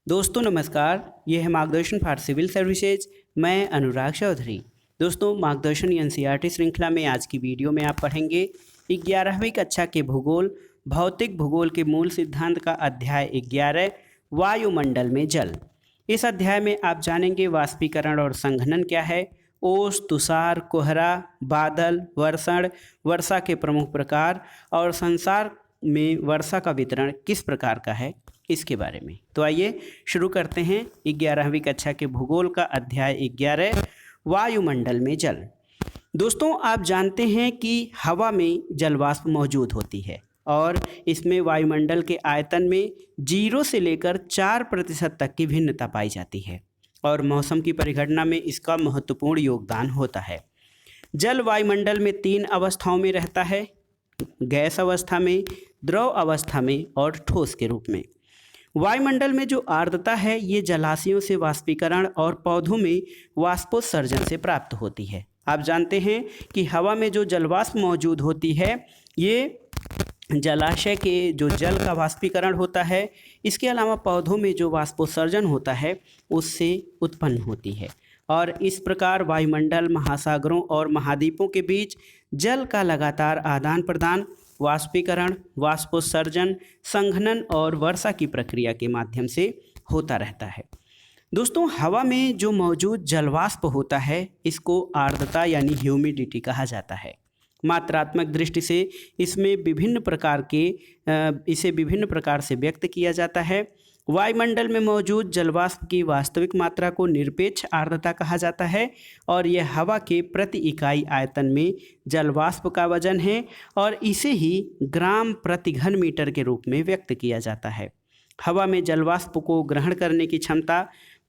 दोस्तों नमस्कार, ये है मार्गदर्शन फॉर सिविल सर्विसेज। मैं अनुराग चौधरी। दोस्तों मार्गदर्शन एनसीईआरटी श्रृंखला में आज की वीडियो में आप पढ़ेंगे 11वीं कक्षा के भूगोल भौतिक भूगोल के मूल सिद्धांत का अध्याय 11 वायुमंडल में जल। इस अध्याय में आप जानेंगे वाष्पीकरण और संघनन क्या है, ओस, तुषार, कोहरा, बादल, वर्षण, वर्षा के प्रमुख प्रकार और संसार में वर्षा का वितरण किस प्रकार का है, इसके बारे में। तो आइए शुरू करते हैं 11वीं कक्षा के भूगोल का अध्याय 11 वायुमंडल में जल। दोस्तों आप जानते हैं कि हवा में जलवाष्प मौजूद होती है और इसमें वायुमंडल के आयतन में 0 से लेकर 4% तक की भिन्नता पाई जाती है और मौसम की परिगणना में इसका महत्वपूर्ण योगदान होता है। जल वायुमंडल में 3 अवस्थाओं में रहता है, गैस अवस्था में, द्रव अवस्था में और ठोस के रूप में। वायुमंडल में जो आर्द्रता है ये जलाशयों से वाष्पीकरण और पौधों में वाष्पोत्सर्जन से प्राप्त होती है। आप जानते हैं कि हवा में जो जलवाष्प मौजूद होती है ये जलाशय के जो जल का वाष्पीकरण होता है, इसके अलावा पौधों में जो वाष्पोत्सर्जन होता है उससे उत्पन्न होती है और इस प्रकार वायुमंडल, महासागरों और महाद्वीपों के बीच जल का लगातार आदान प्रदान वाष्पीकरण, वाष्पोत्सर्जन, संघनन और वर्षा की प्रक्रिया के माध्यम से होता रहता है। दोस्तों हवा में जो मौजूद जलवाष्प होता है इसको आर्द्रता यानी ह्यूमिडिटी कहा जाता है। मात्रात्मक दृष्टि से इसे विभिन्न प्रकार से व्यक्त किया जाता है। वायुमंडल में मौजूद जलवाष्प की वास्तविक मात्रा को निरपेक्ष आर्द्रता कहा जाता है और यह हवा के प्रति इकाई आयतन में जलवाष्प का वजन है और इसे ही ग्राम प्रति घन मीटर के रूप में व्यक्त किया जाता है। हवा में जलवाष्प को ग्रहण करने की क्षमता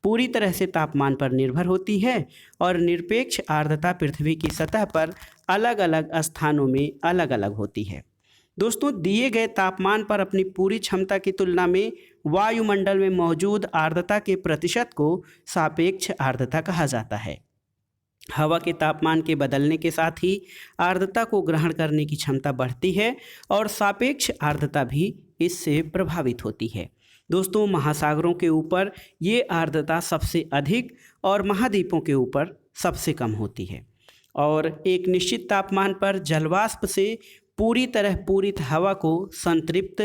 पूरी तरह से तापमान पर निर्भर होती है और निरपेक्ष आर्द्रता पृथ्वी की सतह पर अलग अलग स्थानों में अलग अलग होती है। दोस्तों दिए गए तापमान पर अपनी पूरी क्षमता की तुलना में वायुमंडल में मौजूद आर्द्रता के प्रतिशत को सापेक्ष आर्द्रता कहा जाता है। हवा के तापमान के बदलने के साथ ही आर्द्रता को ग्रहण करने की क्षमता बढ़ती है और सापेक्ष आर्द्रता भी इससे प्रभावित होती है। दोस्तों महासागरों के ऊपर ये आर्द्रता सबसे अधिक और महाद्वीपों के ऊपर सबसे कम होती है और एक निश्चित तापमान पर जलवाष्प से पूरी तरह पूरित हवा को संतृप्त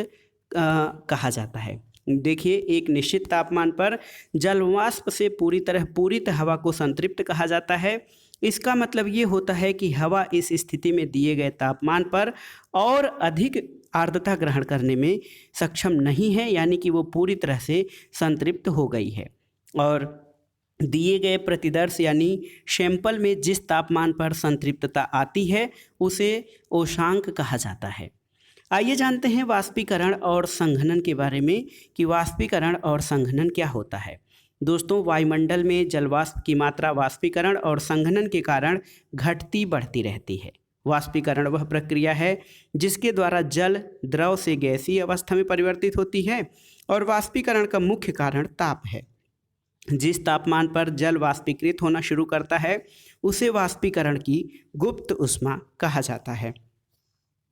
कहा जाता है। देखिए एक निश्चित तापमान पर जलवाष्प से पूरी तरह पूरित हवा को संतृप्त कहा जाता है। इसका मतलब ये होता है कि हवा इस स्थिति में दिए गए तापमान पर और अधिक आर्द्रता ग्रहण करने में सक्षम नहीं है, यानी कि वो पूरी तरह से संतृप्त हो गई है और दिए गए प्रतिदर्श यानी सैंपल में जिस तापमान पर संतृप्तता आती है उसे उष्मांक कहा जाता है। आइए जानते हैं वाष्पीकरण और संघनन के बारे में कि वाष्पीकरण और संघनन क्या होता है। दोस्तों वायुमंडल में जलवाष्प की मात्रा वाष्पीकरण और संघनन के कारण घटती बढ़ती रहती है। वाष्पीकरण वह प्रक्रिया है जिसके द्वारा जल द्रव से गैसीय अवस्था में परिवर्तित होती है और वाष्पीकरण का मुख्य कारण ताप है। जिस तापमान पर जल वाष्पीकृत होना शुरू करता है उसे वाष्पीकरण की गुप्त ऊष्मा कहा जाता है।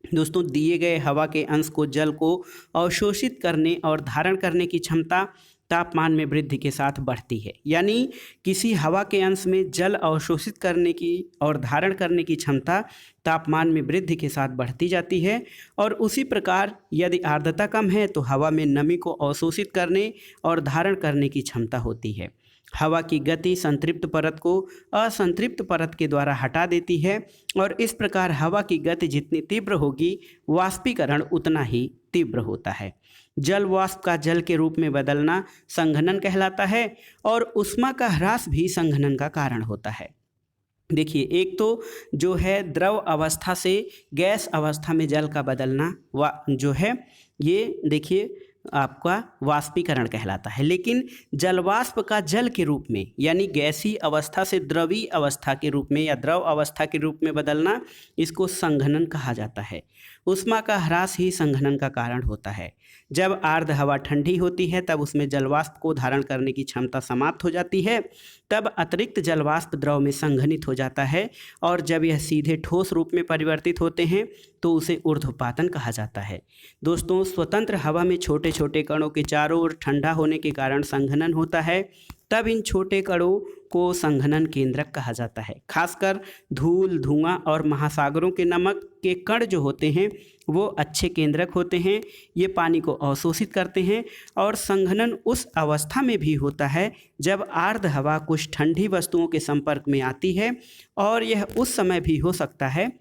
दोस्तों दिए गए हवा के अंश को जल को अवशोषित करने और धारण करने की क्षमता तापमान में वृद्धि के साथ बढ़ती है, यानी किसी हवा के अंश में जल अवशोषित करने की और धारण करने की क्षमता तापमान में वृद्धि के साथ बढ़ती जाती है और उसी प्रकार यदि आर्द्रता कम है तो हवा में नमी को अवशोषित करने और धारण करने की क्षमता होती है। हवा की गति संतृप्त परत को असंतृप्त परत के द्वारा हटा देती है और इस प्रकार हवा की गति जितनी तीव्र होगी वाष्पीकरण उतना ही तीव्र होता है। जल वाष्प का जल के रूप में बदलना संघनन कहलाता है और ऊष्मा का ह्रास भी संघनन का कारण होता है। देखिए एक तो जो है द्रव अवस्था से गैस अवस्था में जल का बदलना जो है ये देखिए आपका वाष्पीकरण कहलाता है, लेकिन जलवाष्प का जल के रूप में यानी गैसीय अवस्था से द्रवीय अवस्था के रूप में या द्रव अवस्था के रूप में बदलना इसको संघनन कहा जाता है। ऊष्मा का ह्रास ही संघनन का कारण होता है। जब आर्द्र हवा ठंडी होती है तब उसमें जलवाष्प को धारण करने की क्षमता समाप्त हो जाती है। तब अतिरिक्त जलवाष्प द्रव में संघनित हो जाता है और जब यह सीधे ठोस रूप में परिवर्तित होते हैं तो उसे ऊर्ध्वपातन कहा जाता है। दोस्तों, स्वतंत्र हवा में छोटे छोटे कणों के चारों ओर ठंडा होने के कारण संघनन होता है। तब इन छोटे कणों को संघनन केंद्रक कहा जाता है। खासकर धूल, धुआं और महासागरों के नमक के कण जो होते हैं वो अच्छे केंद्रक होते हैं। ये पानी को अवशोषित करते हैं और संघनन उस अवस्था में भी होता है जब आर्द्र हवा कुछ ठंडी वस्तुओं के संपर्क में आती है, और यह उस समय भी हो सकता है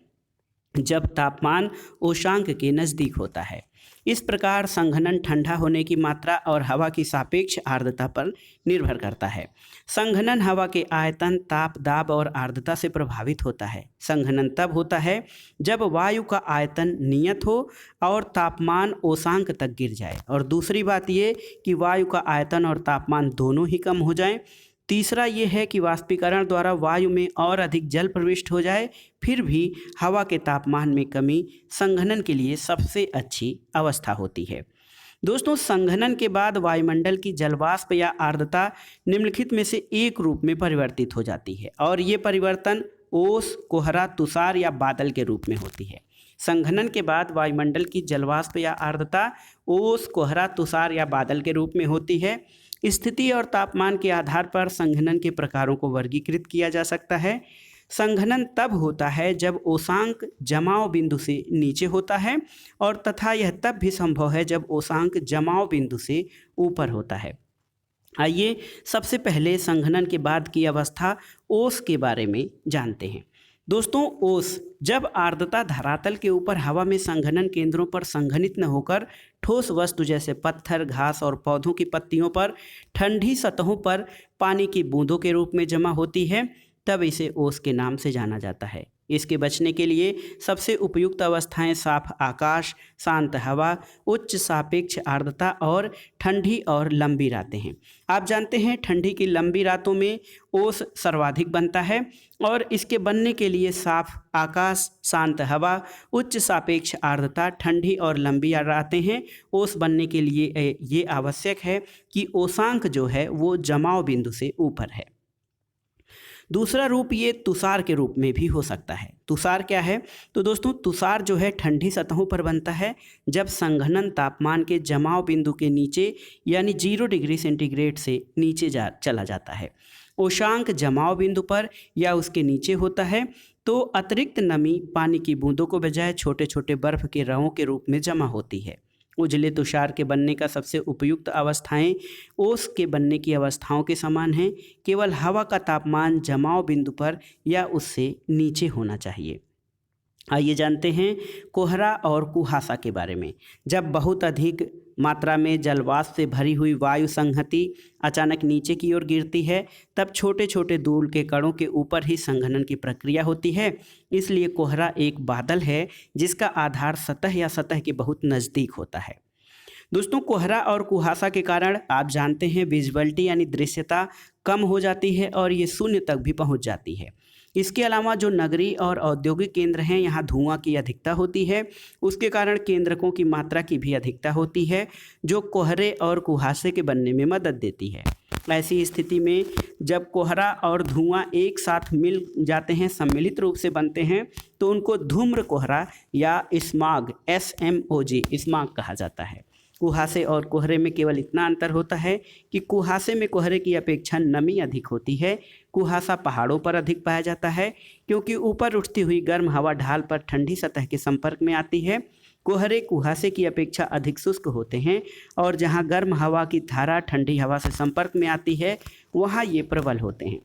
जब तापमान उष्मांक के नज़दीक होता है। इस प्रकार संघनन ठंडा होने की मात्रा और हवा की सापेक्ष आर्द्रता पर निर्भर करता है। संघनन हवा के आयतन, ताप, दाब और आर्द्रता से प्रभावित होता है। संघनन तब होता है जब वायु का आयतन नियत हो और तापमान उष्मांक तक गिर जाए, और दूसरी बात ये कि वायु का आयतन और तापमान दोनों ही कम हो जाएं। तीसरा ये है कि वाष्पीकरण द्वारा वायु में और अधिक जल प्रविष्ट हो जाए। फिर भी हवा के तापमान में कमी संघनन के लिए सबसे अच्छी अवस्था होती है। दोस्तों, संघनन के बाद वायुमंडल की जलवाष्प या आर्द्रता निम्नलिखित में से एक रूप में परिवर्तित हो जाती है, और ये परिवर्तन ओस, कोहरा, तुषार या बादल के रूप में होती है। संघनन के बाद वायुमंडल की जलवाष्प या आर्द्रता ओस, कोहरा, तुषार या बादल के रूप में होती है। स्थिति और तापमान के आधार पर संघनन के प्रकारों को वर्गीकृत किया जा सकता है। संघनन तब होता है जब उष्मांक जमाव बिंदु से नीचे होता है, और तथा यह तब भी संभव है जब उष्मांक जमाव बिंदु से ऊपर होता है। आइए सबसे पहले संघनन के बाद की अवस्था ओस के बारे में जानते हैं। दोस्तों, ओस जब आर्द्रता धरातल के ऊपर हवा में संघनन केंद्रों पर संघनित न होकर ठोस वस्तु जैसे पत्थर, घास और पौधों की पत्तियों पर ठंडी सतहों पर पानी की बूंदों के रूप में जमा होती है, तब इसे ओस के नाम से जाना जाता है। इसके बचने के लिए सबसे उपयुक्त अवस्थाएं साफ आकाश, शांत हवा, उच्च सापेक्ष आर्द्रता और ठंडी और लंबी रातें हैं। आप जानते हैं ठंडी की लंबी रातों में ओस सर्वाधिक बनता है, और इसके बनने के लिए साफ आकाश, शांत हवा, उच्च सापेक्ष आर्द्रता, ठंडी और लंबी रातें हैं। ओस बनने के लिए ये आवश्यक है कि उष्मांक जो है वो जमाव बिंदु से ऊपर है। दूसरा रूप ये तुषार के रूप में भी हो सकता है। तुषार क्या है? तो दोस्तों, तुषार जो है ठंडी सतहों पर बनता है जब संघनन तापमान के जमाव बिंदु के नीचे यानी 0 डिग्री सेंटीग्रेड से नीचे चला जाता है। उष्मांक जमाव बिंदु पर या उसके नीचे होता है तो अतिरिक्त नमी पानी की बूंदों को बजाय छोटे छोटे बर्फ के रवों के रूप में जमा होती है। उजले तुषार के बनने का सबसे उपयुक्त अवस्थाएं ओस के बनने की अवस्थाओं के समान हैं। केवल हवा का तापमान जमाव बिंदु पर या उससे नीचे होना चाहिए। आइए जानते हैं कोहरा और कुहासा के बारे में। जब बहुत अधिक मात्रा में जलवाष्प से भरी हुई वायु संहति अचानक नीचे की ओर गिरती है, तब छोटे छोटे धूल के कणों के ऊपर ही संघनन की प्रक्रिया होती है। इसलिए कोहरा एक बादल है जिसका आधार सतह या सतह के बहुत नज़दीक होता है। दोस्तों, कोहरा और कुहासा के कारण आप जानते हैं विजिबिलिटी यानी दृश्यता कम हो जाती है और ये शून्य तक भी पहुंच जाती है। इसके अलावा जो नगरीय और औद्योगिक केंद्र हैं, यहाँ धुआं की अधिकता होती है। उसके कारण केंद्रकों की मात्रा की भी अधिकता होती है, जो कोहरे और कुहासे के बनने में मदद देती है। ऐसी स्थिति में जब कोहरा और धुआं एक साथ मिल जाते हैं, सम्मिलित रूप से बनते हैं, तो उनको धूम्र कोहरा या स्मॉग SMOG स्मॉग कहा जाता है। कुहासे और कोहरे में केवल इतना अंतर होता है कि कुहासे में कोहरे की अपेक्षा नमी अधिक होती है। कुहासा पहाड़ों पर अधिक पाया जाता है क्योंकि ऊपर उठती हुई गर्म हवा ढाल पर ठंडी सतह के संपर्क में आती है। कोहरे कुहासे की अपेक्षा अधिक शुष्क होते हैं और जहां गर्म हवा की धारा ठंडी हवा से संपर्क में आती है वहां ये प्रबल होते हैं।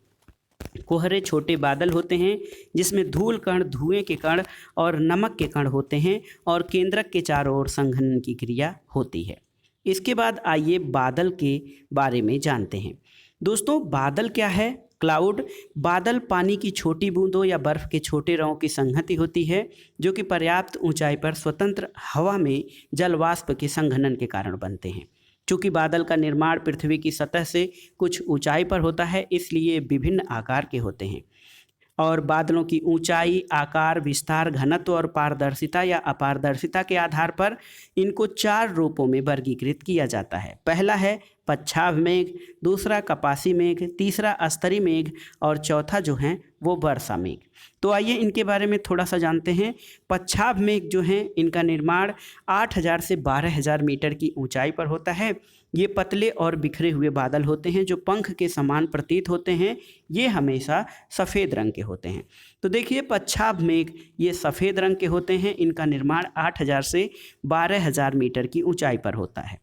कोहरे छोटे बादल होते हैं जिसमें धूल कण, धुएं के कण और नमक के कण होते हैं और केंद्रक के चारों ओर संघनन की क्रिया होती है। इसके बाद आइए बादल के बारे में जानते हैं। दोस्तों, बादल क्या है? क्लाउड बादल पानी की छोटी बूंदों या बर्फ के छोटे रवों की संहति होती है जो कि पर्याप्त ऊंचाई पर स्वतंत्र हवा में जलवाष्प के संघनन के कारण बनते हैं। चूँकि बादल का निर्माण पृथ्वी की सतह से कुछ ऊंचाई पर होता है, इसलिए विभिन्न आकार के होते हैं। और बादलों की ऊंचाई, आकार, विस्तार, घनत्व और पारदर्शिता या अपारदर्शिता के आधार पर इनको 4 रूपों में वर्गीकृत किया जाता है। पहला है पच्छाव मेघ, दूसरा कपासी मेघ, तीसरा स्तरी मेघ और चौथा जो है वो वर्षा मेघ। तो आइए इनके बारे में थोड़ा सा जानते हैं। पच्छाव मेघ जो हैं इनका निर्माण 8000 से 12000 मीटर की ऊंचाई पर होता है। ये पतले और बिखरे हुए बादल होते हैं जो पंख के समान प्रतीत होते हैं। ये हमेशा सफ़ेद रंग के होते हैं। तो देखिए पच्छाव मेघ ये सफ़ेद रंग के होते हैं। इनका निर्माण 8000 से 12000 मीटर की ऊंचाई पर होता है।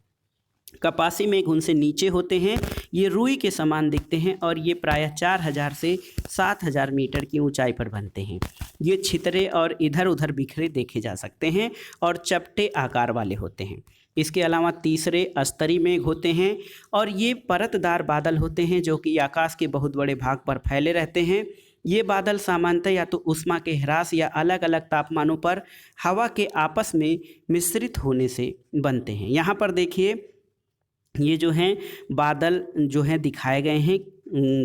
कपासी मेघ उनसे नीचे होते हैं। ये रुई के समान दिखते हैं और ये प्रायः 4000 से 7000 मीटर की ऊंचाई पर बनते हैं। ये छितरे और इधर उधर बिखरे देखे जा सकते हैं और चपटे आकार वाले होते हैं। इसके अलावा तीसरे स्तरी मेघ होते हैं और ये परतदार बादल होते हैं जो कि आकाश के बहुत बड़े भाग पर फैले रहते हैं। ये बादल सामान्यतः या तो ऊष्मा के ह्रास या अलग अलग तापमानों पर हवा के आपस में मिश्रित होने से बनते हैं। यहाँ पर देखिए ये जो हैं बादल जो हैं दिखाए गए हैं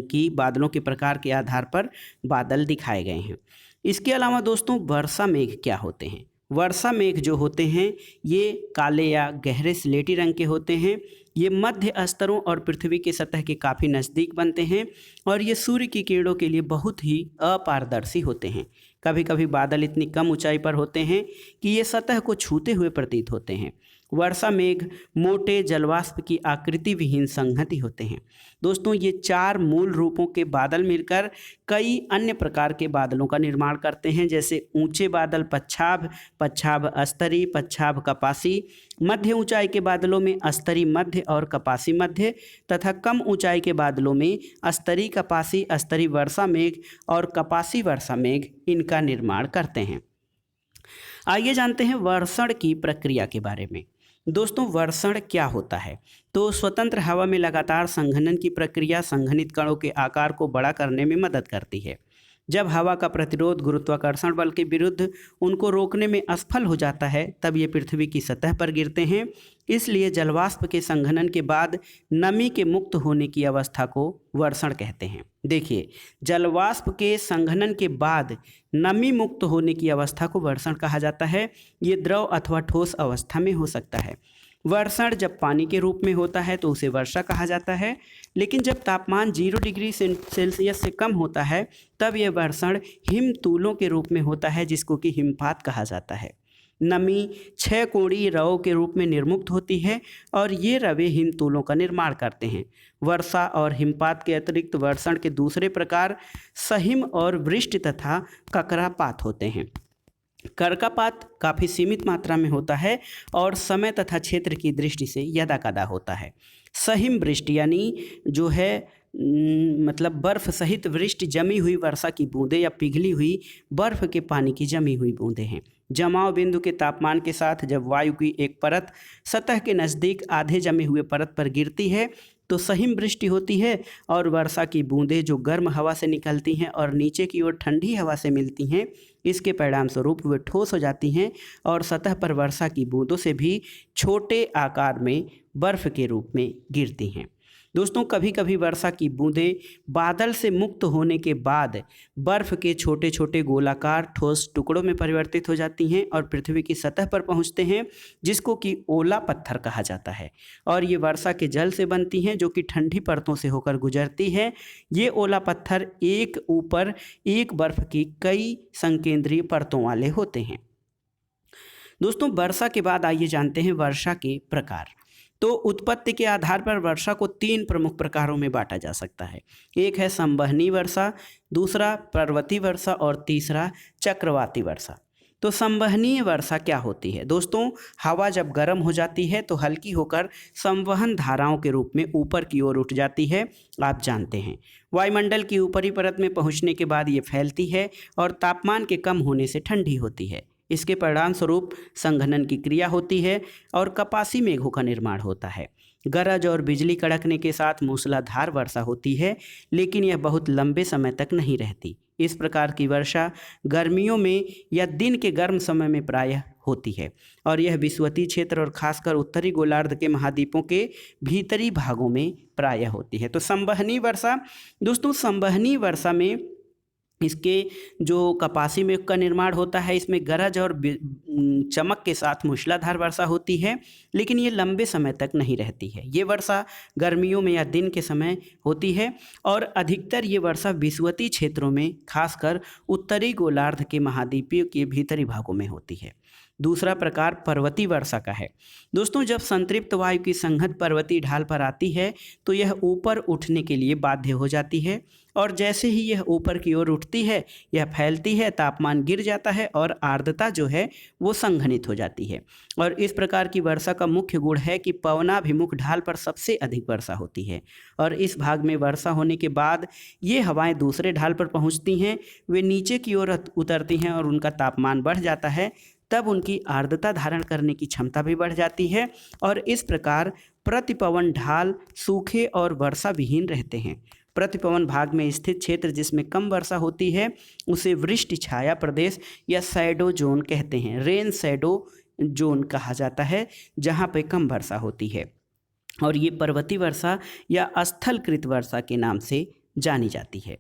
कि बादलों के प्रकार के आधार पर बादल दिखाए गए हैं। इसके अलावा दोस्तों वर्षा मेघ क्या होते हैं? वर्षा मेघ जो होते हैं ये काले या गहरे स्लेटी रंग के होते हैं। ये मध्य स्तरों और पृथ्वी की सतह के काफ़ी नज़दीक बनते हैं और ये सूर्य की किरणों के लिए बहुत ही अपारदर्शी होते हैं। कभी कभी बादल इतनी कम ऊंचाई पर होते हैं कि ये सतह को छूते हुए प्रतीत होते हैं। वर्षा मेघ मोटे जलवाष्प की आकृति विहीन संहति होते हैं। दोस्तों ये 4 मूल रूपों के बादल मिलकर कई अन्य प्रकार के बादलों का निर्माण करते हैं, जैसे ऊंचे बादल पच्छाव, पच्छाव स्तरी, पच्छाव कपासी। मध्य ऊंचाई के बादलों में स्तरी मध्य और कपासी मध्य तथा कम ऊंचाई के बादलों में स्तरी कपासी, स्तरी वर्षा मेघ और कपासी वर्षा मेघ इनका निर्माण करते हैं। आइए जानते हैं वर्षण की प्रक्रिया के बारे में। दोस्तों वर्षण क्या होता है? तो स्वतंत्र हवा में लगातार संघनन की प्रक्रिया संघनित कणों के आकार को बड़ा करने में मदद करती है। जब हवा का प्रतिरोध गुरुत्वाकर्षण बल के विरुद्ध उनको रोकने में असफल हो जाता है तब ये पृथ्वी की सतह पर गिरते हैं। इसलिए जलवाष्प के संघनन के बाद नमी के मुक्त होने की अवस्था को वर्षण कहते हैं। देखिए जलवाष्प के संघनन के बाद नमी मुक्त होने की अवस्था को वर्षण कहा जाता है। ये द्रव अथवा ठोस अवस्था में हो सकता है। वर्षण जब पानी के रूप में होता है तो उसे वर्षा कहा जाता है, लेकिन जब तापमान 0 डिग्री सेल्सियस से कम होता है तब यह वर्षण हिमतूलों के रूप में होता है, जिसको कि हिमपात कहा जाता है। नमी 6 कोणीय रवों के रूप में निर्मुक्त होती है और ये रवे हिमतूलों का निर्माण करते हैं। वर्षा और हिमपात के अतिरिक्त वर्षण के दूसरे प्रकार सहिम और वृष्टि तथा ककरापात होते हैं। करकापात काफ़ी सीमित मात्रा में होता है और समय तथा क्षेत्र की दृष्टि से यदाकदा होता है। सहिम वृष्टि यानी जो है मतलब बर्फ़ सहित वृष्टि जमी हुई वर्षा की बूंदें या पिघली हुई बर्फ़ के पानी की जमी हुई बूंदें हैं। जमाव बिंदु के तापमान के साथ जब वायु की एक परत सतह के नज़दीक आधे जमे हुए परत पर गिरती है तो सहिम वृष्टि होती है और वर्षा की बूंदें जो गर्म हवा से निकलती हैं और नीचे की ओर ठंडी हवा से मिलती हैं, इसके परिणाम स्वरूप वे ठोस हो जाती हैं और सतह पर वर्षा की बूंदों से भी छोटे आकार में बर्फ़ के रूप में गिरती हैं। दोस्तों कभी कभी वर्षा की बूंदें बादल से मुक्त होने के बाद बर्फ़ के छोटे छोटे गोलाकार ठोस टुकड़ों में परिवर्तित हो जाती हैं और पृथ्वी की सतह पर पहुंचते हैं, जिसको कि ओला पत्थर कहा जाता है। और ये वर्षा के जल से बनती हैं जो कि ठंडी परतों से होकर गुजरती है। ये ओला पत्थर एक ऊपर एक बर्फ़ की कई संकेंद्रीय परतों वाले होते हैं। दोस्तों वर्षा के बाद आइए जानते हैं वर्षा के प्रकार। तो उत्पत्ति के आधार पर वर्षा को 3 प्रमुख प्रकारों में बांटा जा सकता है। एक है संवहनी वर्षा, दूसरा पर्वतीय वर्षा और तीसरा चक्रवाती वर्षा। तो संवहनीय वर्षा क्या होती है? दोस्तों हवा जब गर्म हो जाती है तो हल्की होकर संवहन धाराओं के रूप में ऊपर की ओर उठ जाती है। आप जानते हैं वायुमंडल की ऊपरी परत में पहुंचने के बाद ये फैलती है और तापमान के कम होने से ठंडी होती है। इसके परिणाम स्वरूप संघनन की क्रिया होती है और कपासी मेघों का निर्माण होता है। गरज और बिजली कड़कने के साथ मूसलाधार वर्षा होती है, लेकिन यह बहुत लंबे समय तक नहीं रहती। इस प्रकार की वर्षा गर्मियों में या दिन के गर्म समय में प्रायः होती है और यह विषुवतीय क्षेत्र और खासकर उत्तरी गोलार्ध के महाद्वीपों के भीतरी भागों में प्रायः होती है। तो संवहनी वर्षा, दोस्तों संवहनी वर्षा में इसके जो कपासी मेघ का निर्माण होता है, इसमें गरज और चमक के साथ मूसलाधार वर्षा होती है, लेकिन ये लंबे समय तक नहीं रहती है। ये वर्षा गर्मियों में या दिन के समय होती है और अधिकतर ये वर्षा विषुवतीय क्षेत्रों में, खासकर उत्तरी गोलार्ध के महाद्वीपीय के भीतरी भागों में होती है। दूसरा प्रकार पर्वतीय वर्षा का है। दोस्तों, जब संतृप्त वायु की संगत पर्वतीय ढाल पर आती है तो यह ऊपर उठने के लिए बाध्य हो जाती है और जैसे ही यह ऊपर की ओर उठती है, यह फैलती है, तापमान गिर जाता है और आर्द्रता जो है वो संघनित हो जाती है। और इस प्रकार की वर्षा का मुख्य गुण है कि पवनाभिमुख ढाल पर सबसे अधिक वर्षा होती है और इस भाग में वर्षा होने के बाद ये हवाएं दूसरे ढाल पर पहुंचती हैं, वे नीचे की ओर उतरती हैं और उनका तापमान बढ़ जाता है, तब उनकी आर्द्रता धारण करने की क्षमता भी बढ़ जाती है और इस प्रकार प्रतिपवन ढाल सूखे और वर्षा विहीन रहते हैं। प्रतिपवन भाग में स्थित क्षेत्र जिसमें कम वर्षा होती है उसे वृष्टि छाया प्रदेश या शैडो जोन कहते हैं। रेन शैडो जोन कहा जाता है, जहाँ पे कम वर्षा होती है और ये पर्वतीय वर्षा या स्थलकृत वर्षा के नाम से जानी जाती है।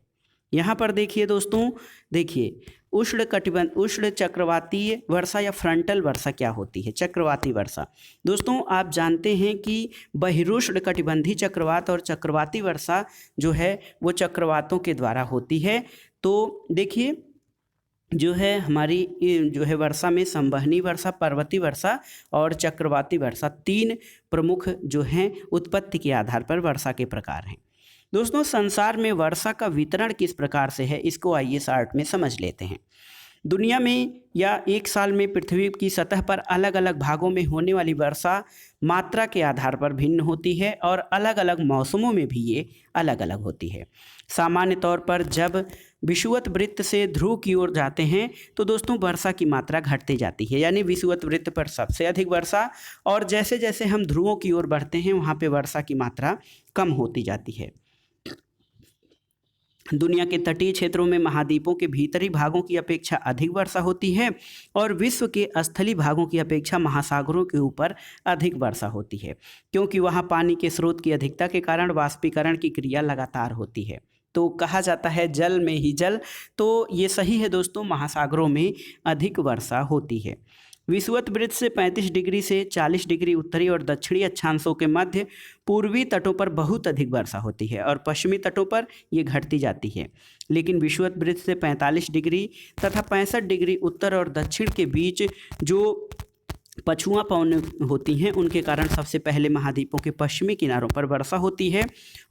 यहाँ पर देखिए दोस्तों, देखिए उष्ण चक्रवातीय वर्षा या फ्रंटल वर्षा क्या होती है। चक्रवाती वर्षा, दोस्तों आप जानते हैं कि बहिरुष्ण कटिबंधी चक्रवात और चक्रवाती वर्षा जो है वो चक्रवातों के द्वारा होती है। तो देखिए जो है हमारी जो है वर्षा में संवहनी वर्षा, पर्वतीय वर्षा और चक्रवाती वर्षा, तीन प्रमुख जो हैं उत्पत्ति के आधार पर वर्षा के प्रकार हैं। दोस्तों, संसार में वर्षा का वितरण किस प्रकार से है, इसको आइए शार्ट में समझ लेते हैं। दुनिया में या एक साल में पृथ्वी की सतह पर अलग अलग भागों में होने वाली वर्षा मात्रा के आधार पर भिन्न होती है और अलग अलग मौसमों में भी ये अलग अलग होती है। सामान्य तौर पर जब विषुवत वृत्त से ध्रुव की ओर जाते हैं तो दोस्तों वर्षा की मात्रा घटती जाती है, यानी विषुवत वृत्त पर सबसे अधिक वर्षा और जैसे जैसे हम ध्रुवों की ओर बढ़ते हैं वहाँ पे वर्षा की मात्रा कम होती जाती है। दुनिया के तटीय क्षेत्रों में महाद्वीपों के भीतरी भागों की अपेक्षा अधिक वर्षा होती है और विश्व के स्थलीय भागों की अपेक्षा महासागरों के ऊपर अधिक वर्षा होती है, क्योंकि वहाँ पानी के स्रोत की अधिकता के कारण वाष्पीकरण की क्रिया लगातार होती है। तो कहा जाता है जल में ही जल, तो ये सही है दोस्तों, महासागरों में अधिक वर्षा होती है। विषुवत वृत्त से 35 डिग्री से 40 डिग्री उत्तरी और दक्षिणी अक्षांशों के मध्य पूर्वी तटों पर बहुत अधिक वर्षा होती है और पश्चिमी तटों पर ये घटती जाती है। लेकिन विषुवत वृत्त से 45 डिग्री तथा 65 डिग्री उत्तर और दक्षिण के बीच जो पछुआ पवन होती हैं उनके कारण सबसे पहले महाद्वीपों के पश्चिमी किनारों पर वर्षा होती है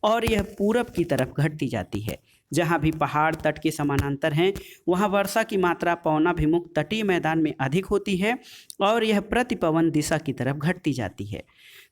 और यह पूरब की तरफ घटती जाती है। जहाँ भी पहाड़ तट के समानांतर हैं वहाँ वर्षा की मात्रा पवनाभिमुख तटीय मैदान में अधिक होती है और यह प्रतिपवन दिशा की तरफ घटती जाती है।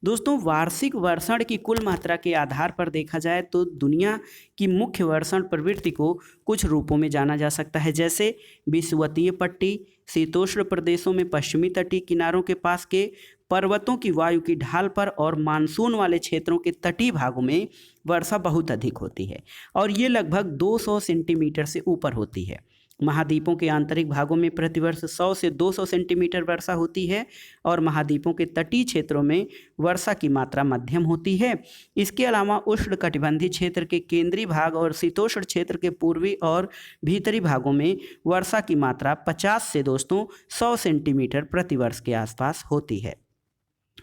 दोस्तों, वार्षिक वर्षण की कुल मात्रा के आधार पर देखा जाए तो दुनिया की मुख्य वर्षण प्रवृत्ति को कुछ रूपों में जाना जा सकता है, जैसे विषुवतीय पट्टी, शीतोष्ण प्रदेशों में पश्चिमी तटीय किनारों के पास के पर्वतों की वायु की ढाल पर और मानसून वाले क्षेत्रों के तटीय भागों में वर्षा बहुत अधिक होती है और ये लगभग 200 सेंटीमीटर से ऊपर होती है। महाद्वीपों के आंतरिक भागों में प्रतिवर्ष 100 से 200 सेंटीमीटर वर्षा होती है और महाद्वीपों के तटीय क्षेत्रों में वर्षा की मात्रा मध्यम होती है। इसके अलावा उष्णकटिबंधीय क्षेत्र के केंद्रीय भाग और शीतोष्ण क्षेत्र के पूर्वी और भीतरी भागों में वर्षा की मात्रा 50 से दोस्तों 100 सेंटीमीटर प्रतिवर्ष के आसपास होती है।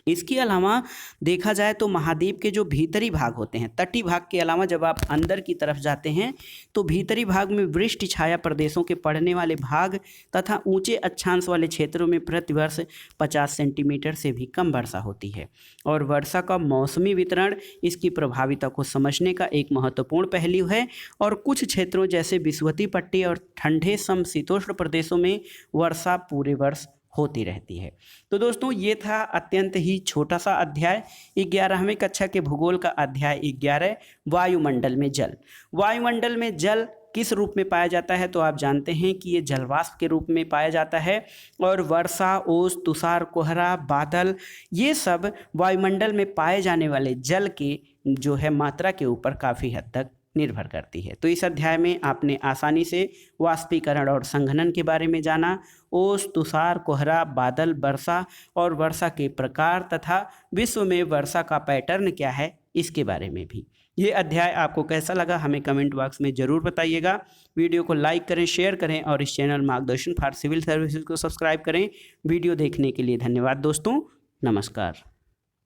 इसके अलावा देखा जाए तो महाद्वीप के जो भीतरी भाग होते हैं, तटीय भाग के अलावा जब आप अंदर की तरफ जाते हैं तो भीतरी भाग में वृष्टि छाया प्रदेशों के पड़ने वाले भाग तथा ऊंचे अक्षांश वाले क्षेत्रों में प्रतिवर्ष 50 सेंटीमीटर से भी कम वर्षा होती है। और वर्षा का मौसमी वितरण इसकी प्रभाविता को समझने का एक महत्वपूर्ण पहलू है और कुछ क्षेत्रों जैसे विषुवतीय पट्टी और ठंडे समशीतोष्ण प्रदेशों में वर्षा पूरे वर्ष होती रहती है। तो दोस्तों, ये था अत्यंत ही छोटा सा अध्याय 11वीं कक्षा के भूगोल का अध्याय 11 वायुमंडल में जल। वायुमंडल में जल किस रूप में पाया जाता है तो आप जानते हैं कि ये जलवाष्प के रूप में पाया जाता है और वर्षा, ओस, तुषार, कोहरा, बादल, ये सब वायुमंडल में पाए जाने वाले जल के जो है मात्रा के ऊपर काफ़ी हद तक निर्भर करती है। तो इस अध्याय में आपने आसानी से वाष्पीकरण और संघनन के बारे में जाना, ओस, तुषार, कोहरा, बादल, वर्षा और वर्षा के प्रकार तथा विश्व में वर्षा का पैटर्न क्या है इसके बारे में भी। ये अध्याय आपको कैसा लगा हमें कमेंट बॉक्स में ज़रूर बताइएगा। वीडियो को लाइक करें, शेयर करें और इस चैनल मार्गदर्शन फॉर सिविल सर्विसेज को सब्सक्राइब करें। वीडियो देखने के लिए धन्यवाद दोस्तों, नमस्कार।